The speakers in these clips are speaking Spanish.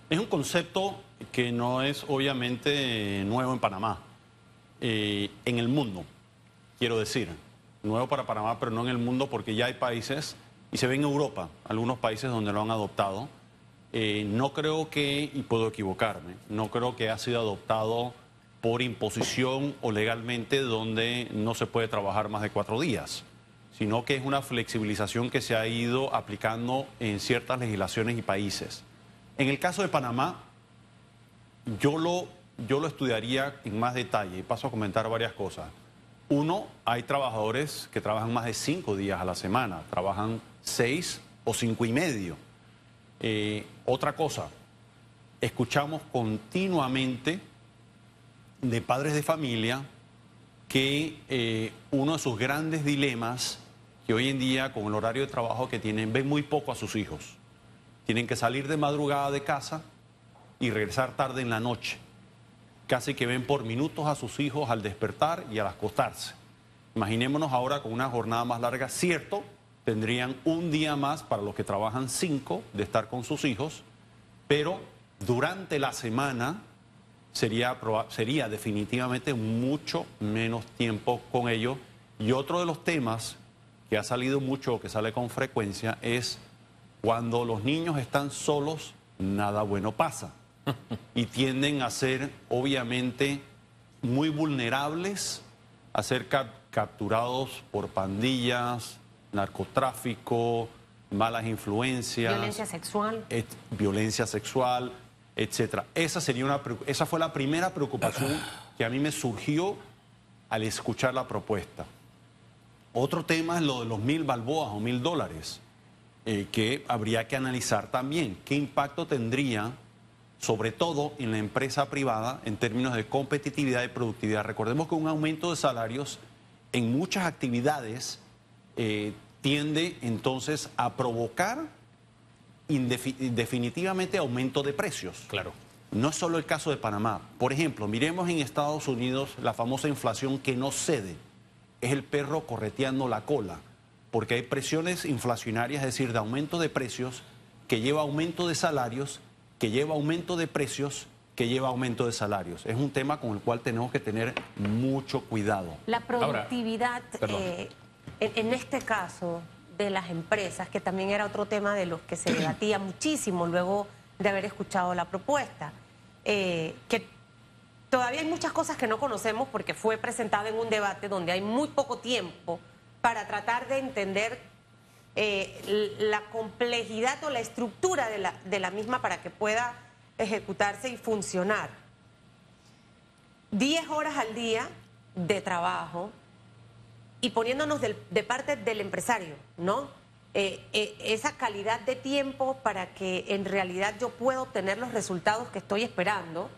Es un concepto que no es obviamente nuevo en Panamá, en el mundo, quiero decir. Nuevo para Panamá, pero no en el mundo, porque ya hay países, y se ve en Europa, algunos países donde lo han adoptado. No creo que, y puedo equivocarme, no creo que ha sido adoptado por imposición o legalmente donde no se puede trabajar más de 4 días, sino que es una flexibilización que se ha ido aplicando en ciertas legislaciones y países. En el caso de Panamá, yo lo estudiaría en más detalle y paso a comentar varias cosas. Uno, hay trabajadores que trabajan más de 5 días a la semana, trabajan 6 o 5 y medio. Otra cosa, escuchamos continuamente de padres de familia que uno de sus grandes dilemas, que hoy en día con el horario de trabajo que tienen, ven muy poco a sus hijos. Tienen que salir de madrugada de casa y regresar tarde en la noche. Casi que ven por minutos a sus hijos al despertar y al acostarse. Imaginémonos ahora con una jornada más larga, cierto, tendrían un día más para los que trabajan 5 de estar con sus hijos, pero durante la semana sería definitivamente mucho menos tiempo con ellos. Y otro de los temas que ha salido mucho, que sale con frecuencia, es cuando los niños están solos, nada bueno pasa. Y tienden a ser, obviamente, muy vulnerables a ser capturados por pandillas, narcotráfico, malas influencias. Violencia sexual, etcétera. Esa fue la primera preocupación que a mí me surgió al escuchar la propuesta. Otro tema es lo de los 1.000 balboas o $1.000, que habría que analizar también. ¿Qué impacto tendría, sobre todo en la empresa privada, en términos de competitividad y productividad? Recordemos que un aumento de salarios en muchas actividades tiende entonces a provocar definitivamente aumento de precios. Claro. No es solo el caso de Panamá. Por ejemplo, miremos en Estados Unidos la famosa inflación que no cede. Es el perro correteando la cola, porque hay presiones inflacionarias, es decir, de aumento de precios, que lleva aumento de salarios, que lleva aumento de precios, que lleva aumento de salarios. Es un tema con el cual tenemos que tener mucho cuidado. La productividad, en este caso de las empresas, que también era otro tema de los que se debatía muchísimo luego de haber escuchado la propuesta, que todavía hay muchas cosas que no conocemos porque fue presentado en un debate donde hay muy poco tiempo para tratar de entender la complejidad o la estructura de la misma para que pueda ejecutarse y funcionar. 10 horas al día de trabajo y poniéndonos de parte del empresario, ¿no? Esa calidad de tiempo para que en realidad yo pueda obtener los resultados que estoy esperando.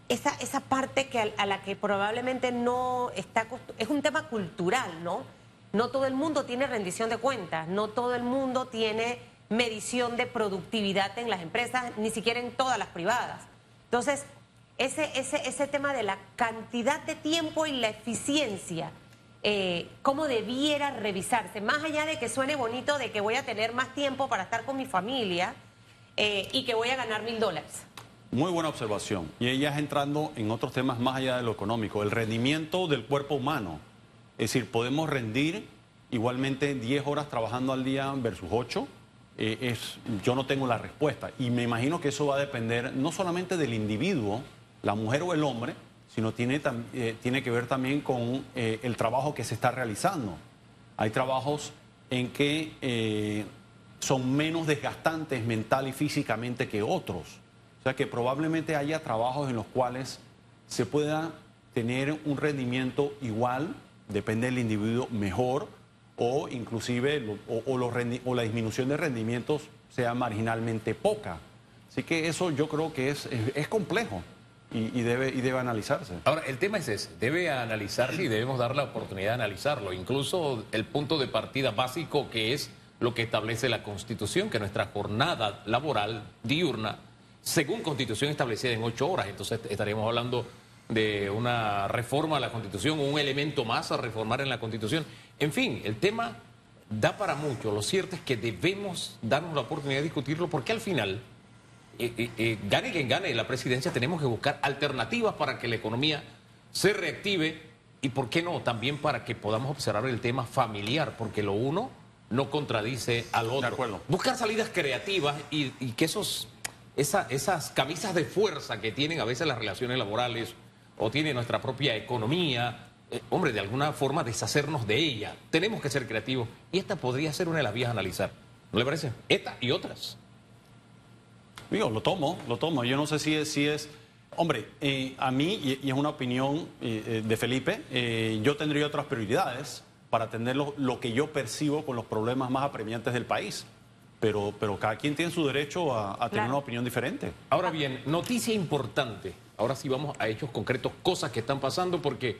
Esa parte a la que probablemente no está... Es un tema cultural, ¿no? No todo el mundo tiene rendición de cuentas, no todo el mundo tiene medición de productividad en las empresas, ni siquiera en todas las privadas. Entonces, ese tema de la cantidad de tiempo y la eficiencia, cómo debiera revisarse, más allá de que suene bonito de que voy a tener más tiempo para estar con mi familia y que voy a ganar $1.000. Muy buena observación. Y ella es entrando en otros temas más allá de lo económico, el rendimiento del cuerpo humano. Es decir, podemos rendir igualmente 10 horas trabajando al día versus 8. Yo no tengo la respuesta. Y me imagino que eso va a depender no solamente del individuo, la mujer o el hombre, sino tiene que ver también con el trabajo que se está realizando. Hay trabajos en que son menos desgastantes mental y físicamente que otros. O sea que probablemente haya trabajos en los cuales se pueda tener un rendimiento igual, depende del individuo, mejor, o inclusive o la disminución de rendimientos sea marginalmente poca. Así que eso yo creo que es complejo y debe analizarse. Ahora, el tema es ese, debe analizarse y debemos dar la oportunidad de analizarlo. Incluso el punto de partida básico, que es lo que establece la Constitución, que nuestra jornada laboral diurna, según Constitución, establecida en 8 horas. Entonces estaríamos hablando de una reforma a la Constitución, un elemento más a reformar en la Constitución. En fin, el tema da para mucho. Lo cierto es que debemos darnos la oportunidad de discutirlo porque al final gane quien gane la presidencia, tenemos que buscar alternativas para que la economía se reactive y, ¿por qué no?, también para que podamos observar el tema familiar, porque lo uno no contradice al otro. De acuerdo. Buscar salidas creativas y que esas camisas de fuerza que tienen a veces las relaciones laborales o tiene nuestra propia economía, hombre, de alguna forma deshacernos de ella. Tenemos que ser creativos y esta podría ser una de las vías a analizar. ¿No le parece? Esta y otras. Digo, lo tomo. Yo no sé si es... Hombre, a mí, y es una opinión de Felipe, yo tendría otras prioridades para atender lo que yo percibo con los problemas más apremiantes del país. Pero cada quien tiene su derecho a tener una opinión diferente. Ahora bien, noticia importante. Ahora sí vamos a hechos concretos, cosas que están pasando, porque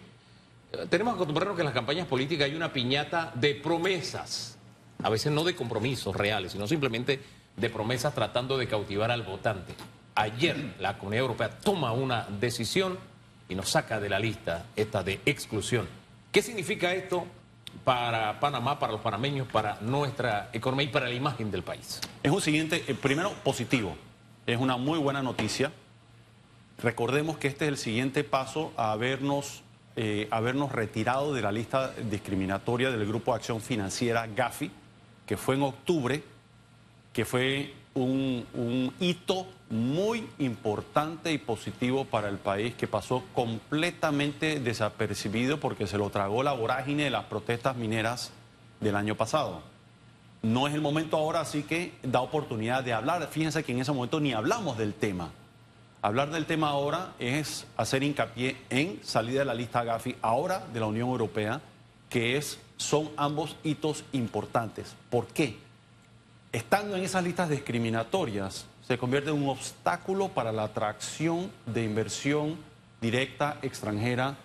tenemos que acostumbrarnos que en las campañas políticas hay una piñata de promesas. A veces no de compromisos reales, sino simplemente de promesas tratando de cautivar al votante. Ayer la Comunidad Europea toma una decisión y nos saca de la lista esta de exclusión. ¿Qué significa esto para Panamá, para los panameños, para nuestra economía y para la imagen del país? Es un siguiente, primero, positivo. Es una muy buena noticia. Recordemos que este es el siguiente paso a habernos retirado de la lista discriminatoria del Grupo de Acción Financiera GAFI, que fue en octubre, que fue un hito muy importante y positivo para el país, que pasó completamente desapercibido porque se lo tragó la vorágine de las protestas mineras del año pasado. No es el momento ahora, así que da oportunidad de hablar. Fíjense que en ese momento ni hablamos del tema. Hablar del tema ahora es hacer hincapié en salida de la lista GAFI, ahora de la Unión Europea, que son ambos hitos importantes. ¿Por qué? Estando en esas listas discriminatorias, se convierte en un obstáculo para la atracción de inversión directa extranjera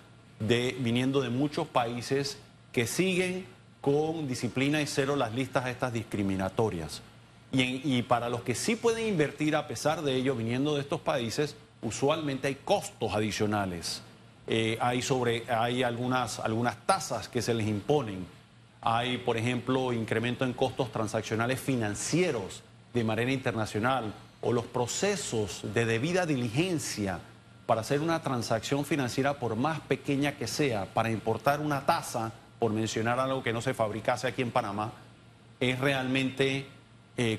viniendo de muchos países que siguen con disciplina y cero las listas estas discriminatorias. Y para los que sí pueden invertir a pesar de ello viniendo de estos países, usualmente hay costos adicionales. Hay algunas tasas que se les imponen. Hay, por ejemplo, incremento en costos transaccionales financieros de manera internacional o los procesos de debida diligencia para hacer una transacción financiera, por más pequeña que sea, para importar una taza, por mencionar algo que no se fabricase aquí en Panamá, es realmente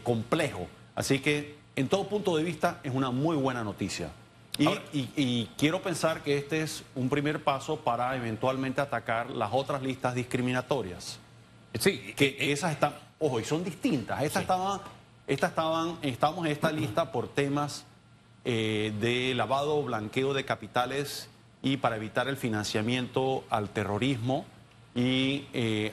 complejo. Así que, en todo punto de vista, es una muy buena noticia. Y quiero pensar que este es un primer paso para eventualmente atacar las otras listas discriminatorias. Sí, que esas están, ojo, y son distintas. Estábamos en esta lista por temas de lavado o blanqueo de capitales y para evitar el financiamiento al terrorismo y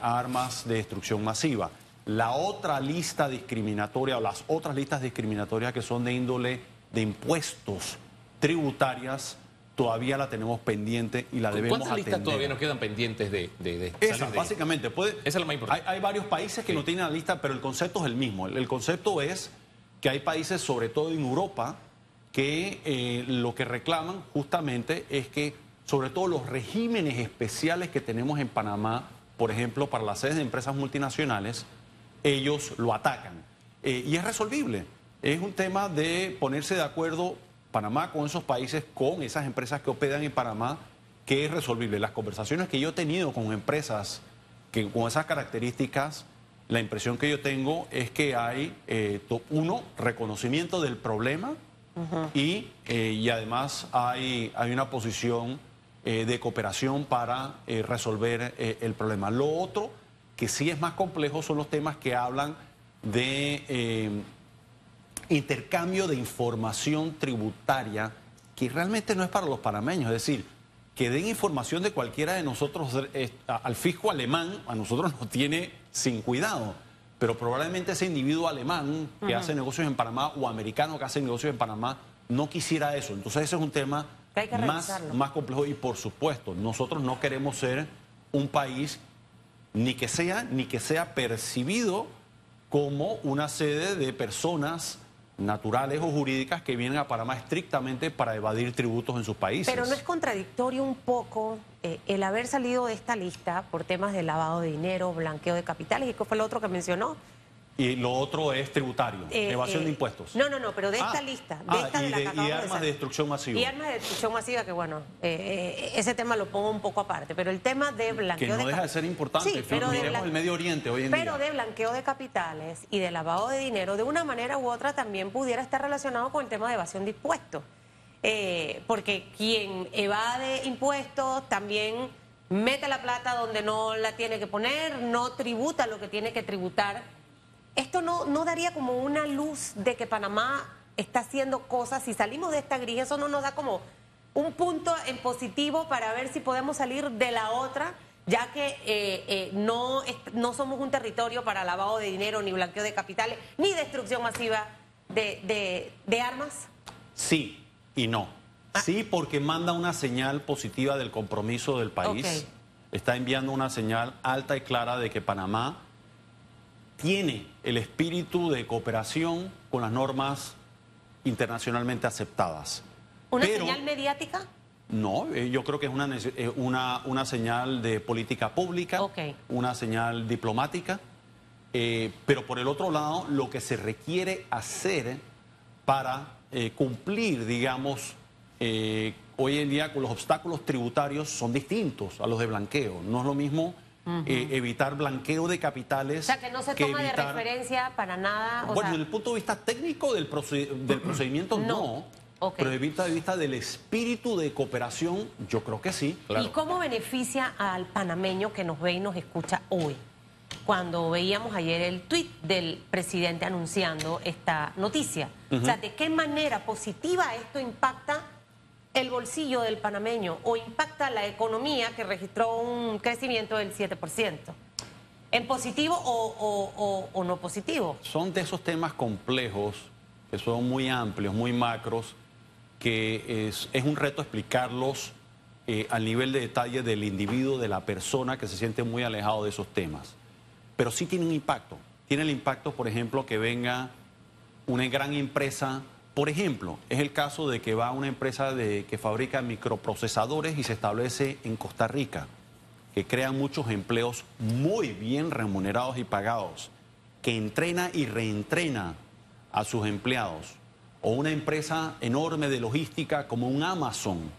armas de destrucción masiva. La otra lista discriminatoria o las otras listas discriminatorias que son de índole de impuestos tributarias, todavía la tenemos pendiente y la debemos atender. ¿Cuántas listas todavía nos quedan pendientes de esa, básicamente. Esa es la más importante. Hay varios países que no tienen la lista, pero el concepto es el mismo. El concepto es que hay países, sobre todo en Europa, que lo que reclaman justamente es que, sobre todo los regímenes especiales que tenemos en Panamá, por ejemplo, para las sedes de empresas multinacionales, ellos lo atacan. Y es resolvible. Es un tema de ponerse de acuerdo Panamá con esos países, con esas empresas que operan en Panamá, que es resolvible. Las conversaciones que yo he tenido con empresas con esas características, la impresión que yo tengo es que hay, reconocimiento del problema y además hay una posición de cooperación para resolver el problema. Lo otro, que sí es más complejo, son los temas que hablan de intercambio de información tributaria, que realmente no es para los panameños. Es decir, que den información de cualquiera de nosotros al fisco alemán, a nosotros nos tiene sin cuidado, pero probablemente ese individuo alemán que hace negocios en Panamá o americano que hace negocios en Panamá no quisiera eso. Entonces ese es un tema más complejo y, por supuesto, nosotros no queremos ser un país ni que sea percibido como una sede de personas naturales o jurídicas que vienen a Panamá estrictamente para evadir tributos en sus países. Pero ¿no es contradictorio un poco el haber salido de esta lista por temas de lavado de dinero, blanqueo de capitales y qué fue lo otro que mencionó? Y lo otro es tributario, evasión de impuestos. No, pero de esta lista, de esta de la que acabamos y armas de destrucción masiva. Y armas de destrucción masiva, que bueno, ese tema lo pongo un poco aparte, pero el tema de blanqueo que no deja de ser importante, sí, pero miremos el Medio Oriente hoy en día. Pero de blanqueo de capitales y de lavado de dinero, de una manera u otra también pudiera estar relacionado con el tema de evasión de impuestos. Porque quien evade impuestos también mete la plata donde no la tiene que poner, no tributa lo que tiene que tributar. Esto no daría como una luz de que Panamá está haciendo cosas. Si salimos de esta gris, eso no nos da como un punto en positivo para ver si podemos salir de la otra, ya que no somos un territorio para lavado de dinero, ni blanqueo de capitales, ni destrucción masiva de armas. Sí y no. Sí, porque manda una señal positiva del compromiso del país. Okay. Está enviando una señal alta y clara de que Panamá tiene el espíritu de cooperación con las normas internacionalmente aceptadas. ¿Una señal mediática? No, yo creo que es una señal de política pública, okay, una señal diplomática, pero por el otro lado, lo que se requiere hacer para cumplir, digamos, hoy en día con los obstáculos tributarios son distintos a los de blanqueo. No es lo mismo evitar blanqueo de capitales. O sea, que no se toma de referencia para nada. Bueno, desde el punto de vista técnico del procedimiento, no. Okay. Pero desde el punto de vista del espíritu de cooperación, yo creo que sí. Claro. ¿Y cómo beneficia al panameño que nos ve y nos escucha hoy? Cuando veíamos ayer el tuit del presidente anunciando esta noticia. O sea, ¿de qué manera positiva esto impacta el bolsillo del panameño o impacta la economía que registró un crecimiento del 7%? ¿En positivo o no positivo? Son de esos temas complejos, que son muy amplios, muy macros, que es un reto explicarlos al nivel de detalle del individuo, de la persona que se siente muy alejado de esos temas. Pero sí tiene un impacto. Tiene el impacto, por ejemplo, que venga una gran empresa. Por ejemplo, es el caso de que va una empresa que fabrica microprocesadores y se establece en Costa Rica, que crea muchos empleos muy bien remunerados y pagados, que entrena y reentrena a sus empleados. O una empresa enorme de logística como un Amazon,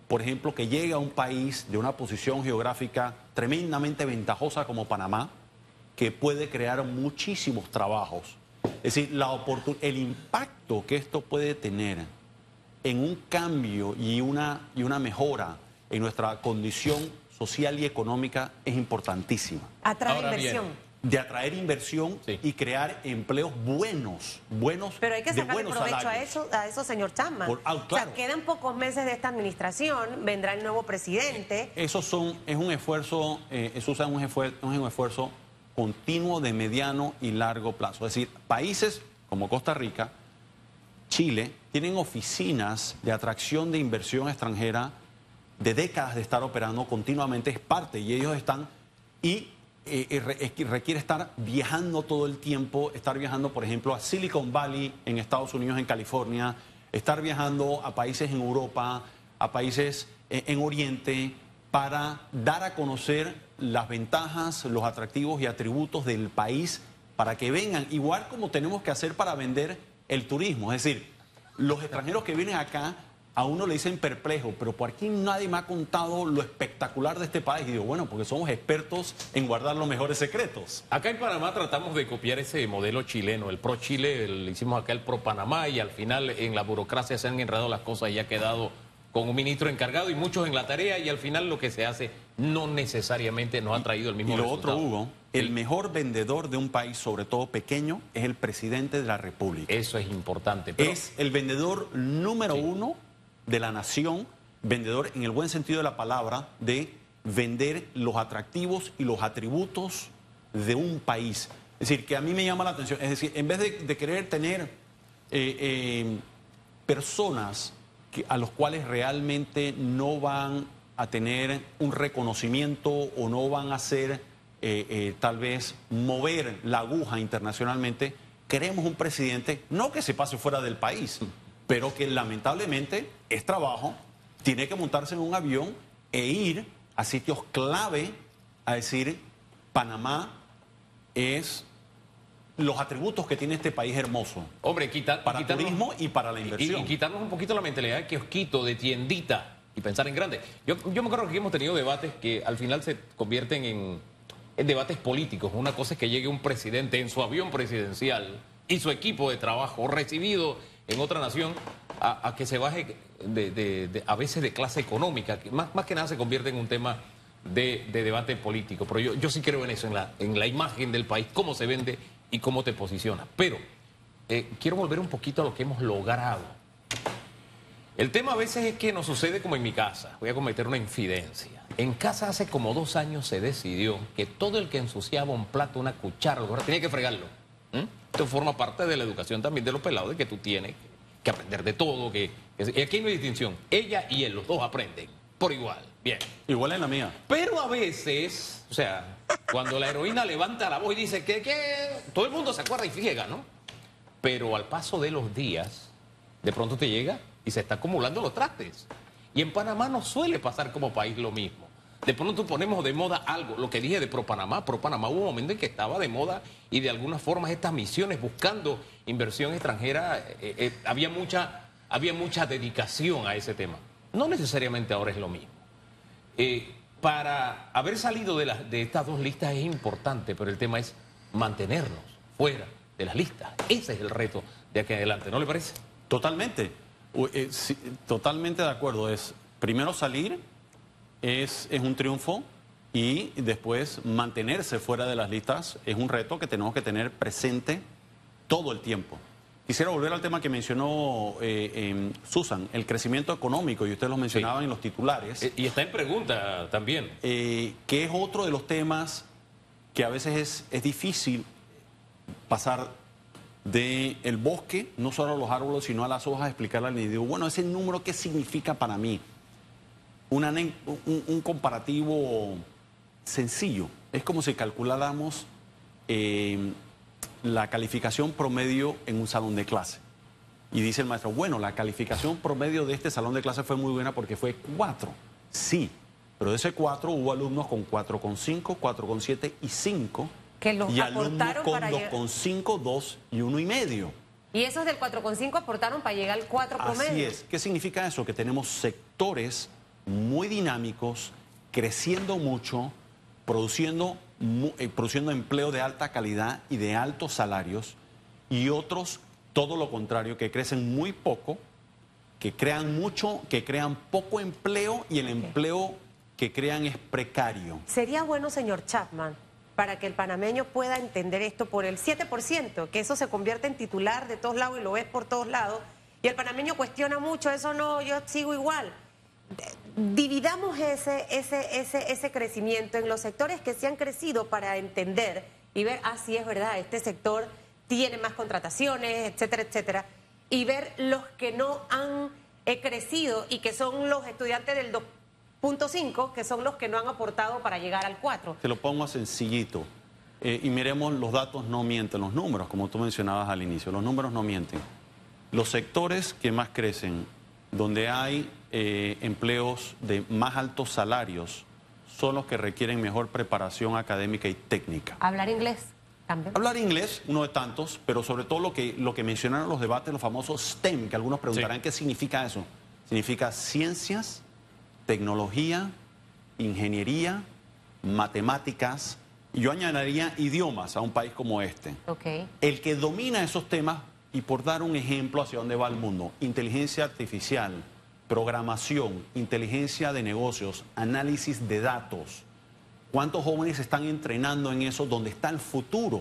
por ejemplo, que llega a un país de una posición geográfica tremendamente ventajosa como Panamá, que puede crear muchísimos trabajos. Es decir, el impacto que esto puede tener en un cambio y una mejora en nuestra condición social y económica es importantísima. Atrae inversión. De atraer inversión, sí, y crear empleos buenos. Pero hay que sacarle provecho a eso, señor Chapman. Claro. O sea, quedan pocos meses de esta administración, vendrá el nuevo presidente. Es un esfuerzo, Susan, un esfuerzo continuo de mediano y largo plazo. Es decir, países como Costa Rica, Chile, tienen oficinas de atracción de inversión extranjera de décadas de estar operando continuamente, es parte, y ellos están, requiere estar viajando todo el tiempo, estar viajando, por ejemplo, a Silicon Valley en Estados Unidos, en California, estar viajando a países en Europa, a países en Oriente, para dar a conocer las ventajas, los atractivos y atributos del país para que vengan, igual como tenemos que hacer para vender el turismo. Es decir, los extranjeros que vienen acá, a uno le dicen perplejo, pero por aquí nadie me ha contado lo espectacular de este país. Y digo, bueno, porque somos expertos en guardar los mejores secretos. Acá en Panamá tratamos de copiar ese modelo chileno, el Pro Chile, le hicimos acá el Pro Panamá, y al final en la burocracia se han enredado las cosas y ha quedado con un ministro encargado y muchos en la tarea, y al final lo que se hace no necesariamente nos ha traído el mismo resultado. Y lo otro, Hugo, el mejor vendedor de un país, sobre todo pequeño, es el presidente de la República. Eso es importante. Pero es el vendedor número uno de la nación, vendedor en el buen sentido de la palabra, de vender los atractivos y los atributos de un país. Es decir, que a mí me llama la atención, es decir, en vez de querer tener personas a los cuales realmente no van a tener un reconocimiento o no van a hacer tal vez mover la aguja internacionalmente, queremos un presidente, no que se pase fuera del país, pero que lamentablemente es trabajo, tiene que montarse en un avión e ir a sitios clave a decir, Panamá es los atributos que tiene este país hermoso. Hombre, Para turismo y para la inversión. Y quitarnos un poquito la mentalidad de kiosquito, de tiendita y pensar en grande. Yo me acuerdo que hemos tenido debates que al final se convierten en debates políticos. Una cosa es que llegue un presidente en su avión presidencial y su equipo de trabajo recibido en otra nación a que se baje a veces de clase económica, que más que nada se convierte en un tema de debate político. Pero yo sí creo en eso, en la imagen del país, cómo se vende y cómo te posiciona. Pero quiero volver un poquito a lo que hemos logrado. El tema a veces es que nos sucede como en mi casa. Voy a cometer una infidencia. En casa hace como 2 años se decidió que todo el que ensuciaba un plato, una cuchara, tenía que fregarlo. Esto forma parte de la educación también de los pelados, de que tú tienes que aprender de todo. Y aquí no hay distinción. Ella y él, los dos aprenden por igual. Bien. Igual en la mía. Pero a veces, o sea, cuando la heroína levanta la voz y dice que todo el mundo se acuerda y friega, ¿no? Pero al paso de los días, de pronto te llega y se está acumulando los trastes. Y en Panamá no suele pasar como país lo mismo. De pronto ponemos de moda algo, lo que dije de Pro Panamá hubo un momento en que estaba de moda y de alguna forma estas misiones buscando inversión extranjera, había mucha dedicación a ese tema. No necesariamente ahora es lo mismo. Para haber salido de estas 2 listas es importante, pero el tema es mantenernos fuera de las listas. Ese es el reto de aquí en adelante, ¿no le parece? Totalmente. Sí, totalmente de acuerdo. Primero salir es un triunfo y después mantenerse fuera de las listas es un reto que tenemos que tener presente todo el tiempo. Quisiera volver al tema que mencionó Susan, el crecimiento económico, y usted lo mencionaba en los titulares. Y está en pregunta también. Que es otro de los temas que a veces es difícil pasar del bosque, no solo a los árboles, sino a las hojas, explicarle al individuo, bueno, ese número, ¿qué significa para mí? Un comparativo sencillo. Es como si calculáramos la calificación promedio en un salón de clase. Y dice el maestro, bueno, la calificación promedio de este salón de clase fue muy buena porque fue 4. Sí, pero de ese 4 hubo alumnos con 4,5, 4,7 y 5. Que los y alumnos aportaron con para 2,5, 2 y 1,5. Y esos del 4,5 aportaron para llegar al 4 promedio. Así es. ¿Qué significa eso? Que tenemos sectores muy dinámicos, creciendo mucho, produciendo empleo de alta calidad y de altos salarios, y otros, todo lo contrario, que crecen muy poco, que crean mucho, que crean poco empleo, y el empleo que crean es precario. Sería bueno, señor Chapman, para que el panameño pueda entender esto, por el 7%, que eso se convierte en titular de todos lados y lo ves por todos lados, y el panameño cuestiona mucho, eso no, yo sigo igual. Dividamos ese crecimiento en los sectores que se han crecido para entender y ver, sí es verdad, este sector tiene más contrataciones, etcétera, etcétera, y ver los que no han crecido y que son los estudiantes del 2,5, que son los que no han aportado para llegar al 4. Te lo pongo sencillito. Y miremos, los datos no mienten, los números, como tú mencionabas al inicio, los números no mienten. Los sectores que más crecen, donde hay empleos de más altos salarios, son los que requieren mejor preparación académica y técnica. Hablar inglés también. Hablar inglés, uno de tantos, pero sobre todo lo que mencionaron los debates, los famosos STEM, que algunos preguntarán qué significa eso. Significa ciencias, tecnología, ingeniería, matemáticas, y yo añadiría idiomas a un país como este. Okay. El que domina esos temas, y por dar un ejemplo hacia dónde va el mundo, inteligencia artificial, programación, inteligencia de negocios, análisis de datos. ¿Cuántos jóvenes están entrenando en eso? ¿Dónde está el futuro?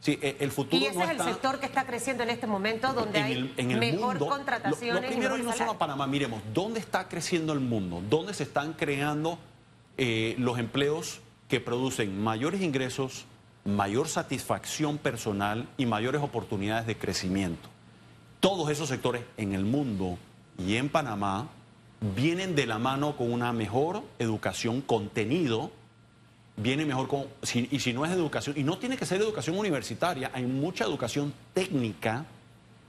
Sí, el futuro y ese no es está el sector que está creciendo en este momento, donde hay mejor mundo, contrataciones. Lo primero, y y no solo a Panamá, miremos, ¿dónde está creciendo el mundo? ¿Dónde se están creando los empleos que producen mayores ingresos, mayor satisfacción personal y mayores oportunidades de crecimiento? Todos esos sectores en el mundo y en Panamá vienen de la mano con una mejor educación, contenido, viene mejor con, y si no es educación, y no tiene que ser educación universitaria, hay mucha educación técnica,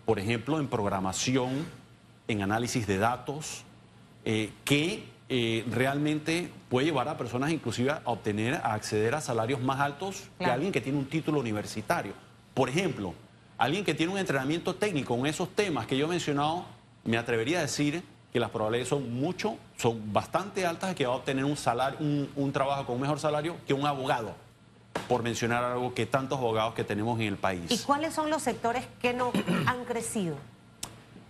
por ejemplo, en programación, en análisis de datos, que realmente puede llevar a personas inclusive a acceder a salarios más altos que alguien que tiene un título universitario. Por ejemplo, alguien que tiene un entrenamiento técnico en esos temas que yo he mencionado, me atrevería a decir que las probabilidades son bastante altas de que va a obtener un salario, un trabajo con un mejor salario que un abogado, por mencionar algo que tantos abogados que tenemos en el país. ¿Y cuáles son los sectores que no han crecido?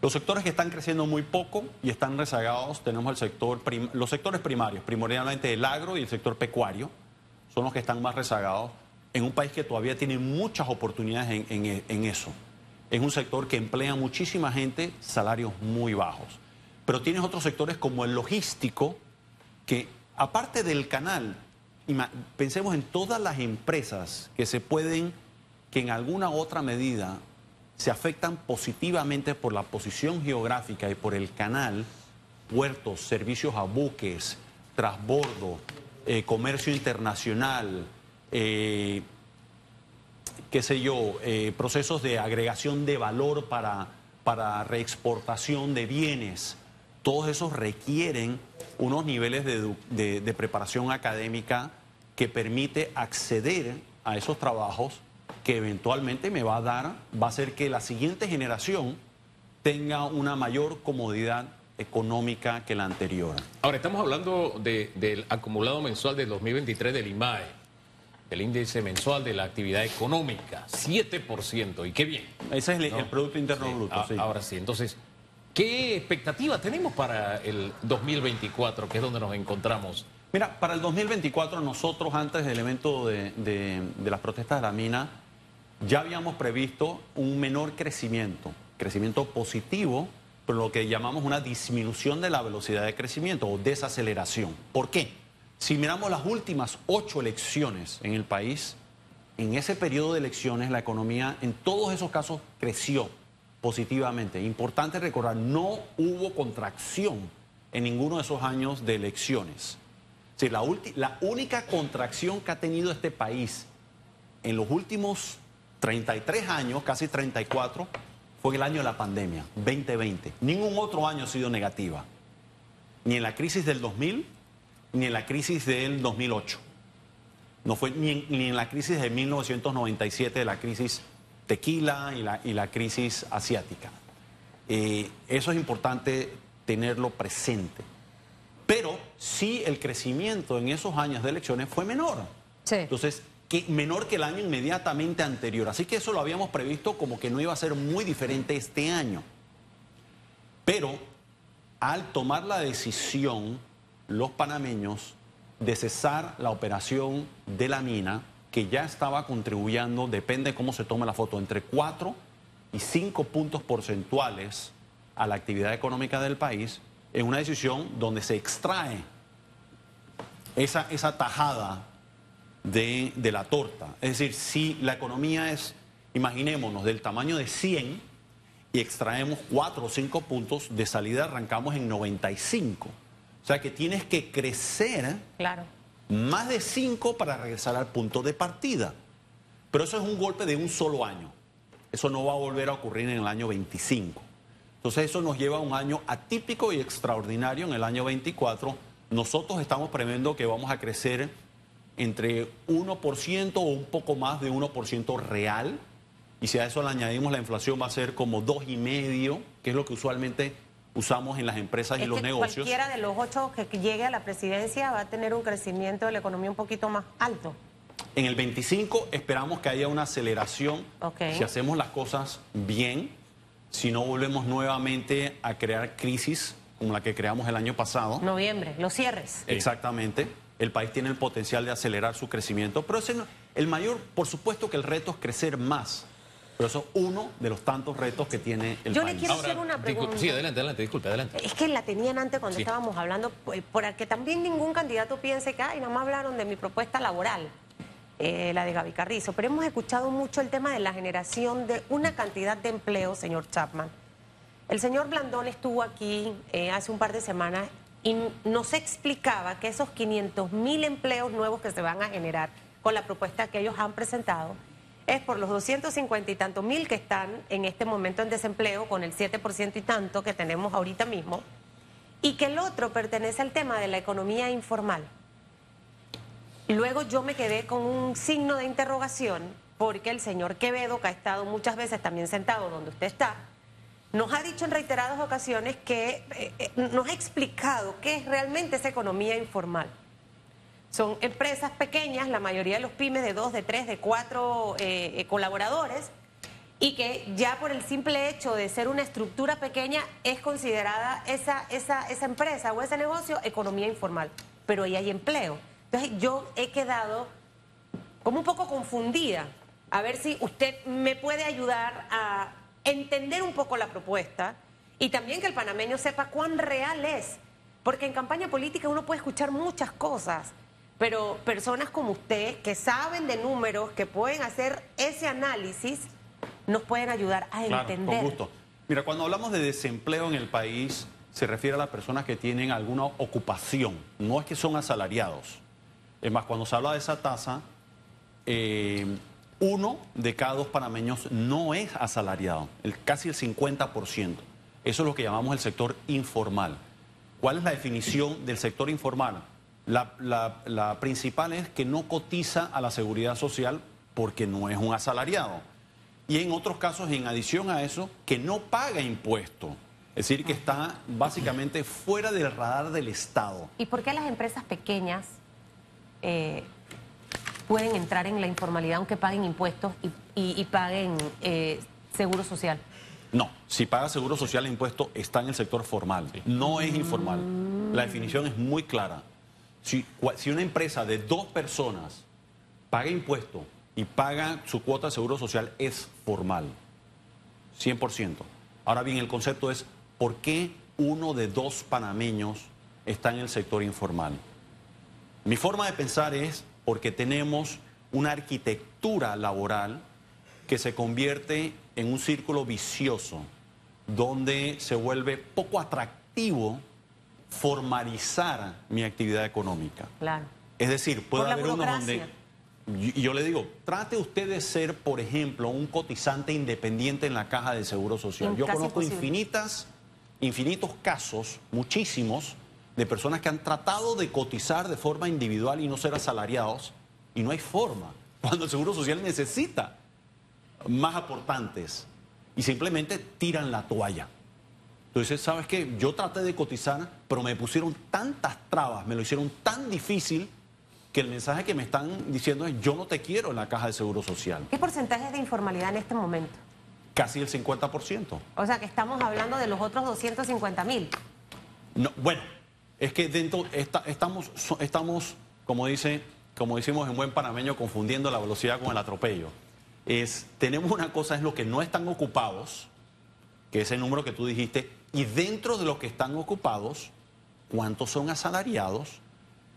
Los sectores que están creciendo muy poco y están rezagados, tenemos los sectores primarios, primordialmente el agro y el sector pecuario, son los que están más rezagados en un país que todavía tiene muchas oportunidades en eso. Es un sector que emplea muchísima gente, salarios muy bajos. Pero tienes otros sectores como el logístico, que aparte del canal, pensemos en todas las empresas que en alguna otra medida se afectan positivamente por la posición geográfica y por el canal, puertos, servicios a buques, transbordo, comercio internacional, procesos de agregación de valor para reexportación de bienes. Todos esos requieren unos niveles de preparación académica que permite acceder a esos trabajos que eventualmente va a hacer que la siguiente generación tenga una mayor comodidad económica que la anterior. Ahora, estamos hablando del acumulado mensual del 2023 del IMAE, el índice mensual de la actividad económica, 7%, y qué bien. Ese es el Producto Interno Bruto, sí. Ahora sí, entonces, ¿qué expectativa tenemos para el 2024, que es donde nos encontramos? Mira, para el 2024 nosotros antes del evento de las protestas de la mina ya habíamos previsto un menor crecimiento positivo, pero lo que llamamos una disminución de la velocidad de crecimiento o desaceleración. ¿Por qué? Si miramos las últimas 8 elecciones en el país, en ese periodo de elecciones la economía en todos esos casos creció positivamente. Importante recordar, no hubo contracción en ninguno de esos años de elecciones. Sí, la única contracción que ha tenido este país en los últimos 33 años, casi 34, fue el año de la pandemia, 2020. Ningún otro año ha sido negativa. Ni en la crisis del 2000, ni en la crisis del 2008. No fue ni en la crisis de 1997, de la crisis tequila y la crisis asiática. Eso es importante tenerlo presente. Pero sí el crecimiento en esos años de elecciones fue menor. Sí. Entonces, menor que el año inmediatamente anterior. Así que eso lo habíamos previsto como que no iba a ser muy diferente este año. Pero al tomar la decisión, los panameños, de cesar la operación de la mina, que ya estaba contribuyendo, depende de cómo se tome la foto, entre 4 y 5 puntos porcentuales a la actividad económica del país, es una decisión donde se extrae esa tajada de la torta. Es decir, si la economía es, imaginémonos, del tamaño de 100 y extraemos 4 o 5 puntos, de salida arrancamos en 95. O sea que tienes que crecer más de 5 para regresar al punto de partida. Pero eso es un golpe de un solo año. Eso no va a volver a ocurrir en el año 25. Entonces eso nos lleva a un año atípico y extraordinario en el año 24. Nosotros estamos previendo que vamos a crecer entre 1% o un poco más de 1% real. Y si a eso le añadimos la inflación, va a ser como 2,5%, que es lo que usualmente usamos en las empresas y los negocios. Cualquiera de los 8 que llegue a la presidencia va a tener un crecimiento de la economía un poquito más alto. En el 25 esperamos que haya una aceleración. Si hacemos las cosas bien, si no volvemos nuevamente a crear crisis como la que creamos el año pasado. Noviembre, los cierres. Exactamente. El país tiene el potencial de acelerar su crecimiento, pero el mayor, por supuesto que el reto es crecer más. Pero eso es uno de los tantos retos que tiene el país. Yo le quiero hacer una pregunta. Sí, adelante, disculpe, adelante. Es que la tenían antes cuando estábamos hablando, por que también ningún candidato piense que, nada más hablaron de mi propuesta laboral, la de Gaby Carrizo, pero hemos escuchado mucho el tema de la generación de una cantidad de empleos, señor Chapman. El señor Blandón estuvo aquí hace un par de semanas y nos explicaba que esos 500,000 empleos nuevos que se van a generar con la propuesta que ellos han presentado es por los 250 y tantos mil que están en este momento en desempleo, con el 7% y tanto que tenemos ahorita mismo, y que el otro pertenece al tema de la economía informal. Luego yo me quedé con un signo de interrogación porque el señor Quevedo, que ha estado muchas veces también sentado donde usted está, nos ha dicho en reiteradas ocasiones que nos ha explicado qué es realmente esa economía informal. Son empresas pequeñas, la mayoría de los pymes de 2, de 3, de 4 colaboradores, y que ya por el simple hecho de ser una estructura pequeña es considerada esa empresa o ese negocio economía informal. Pero ahí hay empleo. Entonces yo he quedado como un poco confundida. A ver si usted me puede ayudar a entender un poco la propuesta y también que el panameño sepa cuán real es. Porque en campaña política uno puede escuchar muchas cosas, pero personas como usted que saben de números, que pueden hacer ese análisis, nos pueden ayudar a entender. Con gusto. Mira, cuando hablamos de desempleo en el país, se refiere a las personas que tienen alguna ocupación, no es que son asalariados. Es más, cuando se habla de esa tasa, 1 de cada 2 panameños no es asalariado, casi el 50%. Eso es lo que llamamos el sector informal. ¿Cuál es la definición del sector informal? La principal es que no cotiza a la seguridad social porque no es un asalariado. Y en otros casos, en adición a eso, que no paga impuestos. Es decir, que está básicamente fuera del radar del Estado. ¿Y por qué las empresas pequeñas pueden entrar en la informalidad aunque paguen impuestos y paguen seguro social? No, si paga seguro social e impuesto está en el sector formal, no es informal. La definición es muy clara. Si una empresa de 2 personas paga impuesto y paga su cuota de seguro social, es formal, 100%. Ahora bien, el concepto es, ¿por qué 1 de 2 panameños está en el sector informal? Mi forma de pensar es porque tenemos una arquitectura laboral que se convierte en un círculo vicioso, donde se vuelve poco atractivo formalizar mi actividad económica. Claro. Es decir, puede haber uno burocracia. donde... Y yo le digo, trate usted de ser, por ejemplo, un cotizante independiente en la caja de seguro social. Yo conozco infinitos casos, muchísimos, de personas que han tratado de cotizar de forma individual y no ser asalariados, y no hay forma, cuando el seguro social necesita más aportantes, y simplemente tiran la toalla. Entonces, ¿sabes qué? Yo traté de cotizar, pero me pusieron tantas trabas, me lo hicieron tan difícil, que el mensaje que me están diciendo es: yo no te quiero en la caja de seguro social. ¿Qué porcentaje es de informalidad en este momento? Casi el 50%. O sea que estamos hablando de los otros 250.000. No, bueno, es que dentro estamos como decimos en buen panameño, confundiendo la velocidad con el atropello. Tenemos una cosa, es lo que no están ocupados, que es el número que tú dijiste, y dentro de los que están ocupados, ¿cuántos son asalariados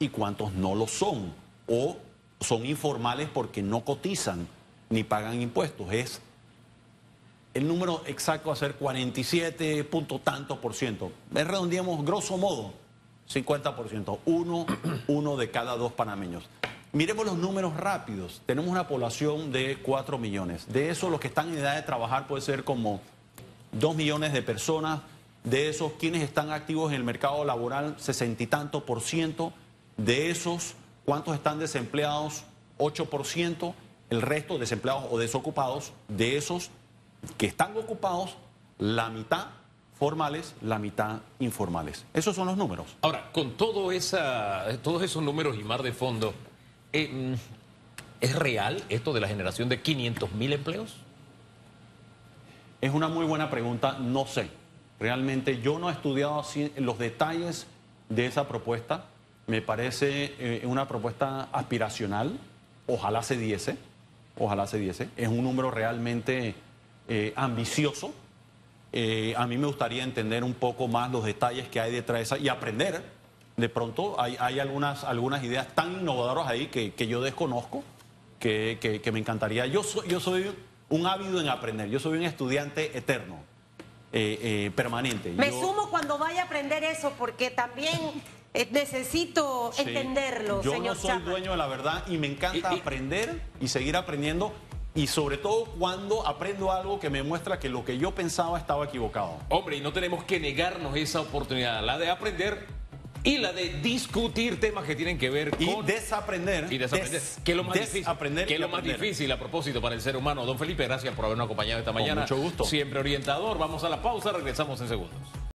y cuántos no lo son? O son informales porque no cotizan ni pagan impuestos. El número exacto va a ser 47 punto tanto por ciento. Redondeamos grosso modo 50%. Uno de cada 2 panameños. Miremos los números rápidos. Tenemos una población de 4 millones. De esos, los que están en edad de trabajar puede ser como 2 millones de personas. De esos, quienes están activos en el mercado laboral, 60 y tanto por ciento. De esos, ¿cuántos están desempleados? 8%. El resto, desempleados o desocupados. De esos que están ocupados, la mitad formales, la mitad informales. Esos son los números. Ahora, con todos esos números y mar de fondo, ¿es real esto de la generación de 500.000 empleos? Es una muy buena pregunta, no sé. Realmente yo no he estudiado así los detalles de esa propuesta. Me parece una propuesta aspiracional. Ojalá se diese. Ojalá se diese. Es un número realmente ambicioso. A mí me gustaría entender un poco más los detalles que hay detrás de esa y aprender. De pronto hay algunas ideas tan innovadoras ahí que yo desconozco, que me encantaría. Yo soy un ávido en aprender, yo soy un estudiante eterno, permanente. Me sumo cuando vaya a aprender eso, porque también necesito entenderlo, yo señor no soy Chapman. dueño de la verdad y me encanta aprender y seguir aprendiendo. Y sobre todo cuando aprendo algo que me muestra que lo que yo pensaba estaba equivocado. Hombre, y no tenemos que negarnos esa oportunidad, la de aprender y la de discutir temas que tienen que ver con... Y desaprender. Que es lo más difícil. Desaprender Que es lo y más aprender. difícil a propósito para el ser humano. Don Felipe, gracias por habernos acompañado esta mañana. mucho gusto. Siempre orientador. Vamos a la pausa, regresamos en segundos.